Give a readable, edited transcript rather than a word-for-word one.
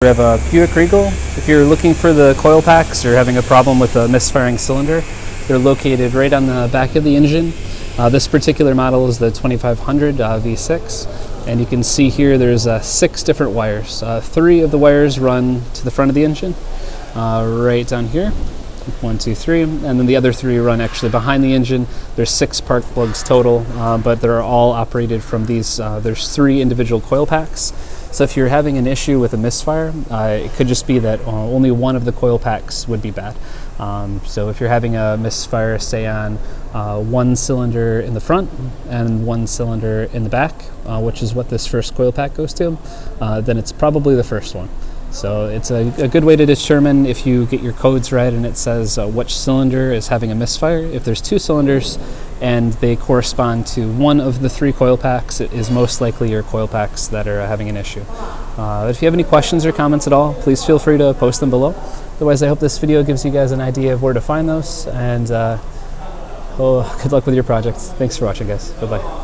We have a Buick Regal. If you're looking for the coil packs or having a problem with a misfiring cylinder, they're located right on the back of the engine. This particular model is the 2500 V6, and you can see here there's 6 different wires. 3 of the wires run to the front of the engine, right down here. 1, 2, 3, and then the other 3 run actually behind the engine. There's 6 spark plugs total, but they're all operated from these. There's 3 individual coil packs. So if you're having an issue with a misfire, it could just be that only one of the coil packs would be bad. So if you're having a misfire, say on one cylinder in the front and one cylinder in the back, which is what this first coil pack goes to, then it's probably the first one. So it's a good way to determine if you get your codes right and it says which cylinder is having a misfire. If there's 2 cylinders and they correspond to one of the 3 coil packs, it is most likely your coil packs that are having an issue. If you have any questions or comments at all, please feel free to post them below. Otherwise, I hope this video gives you guys an idea of where to find those, and good luck with your projects. Thanks for watching, guys. Bye-bye.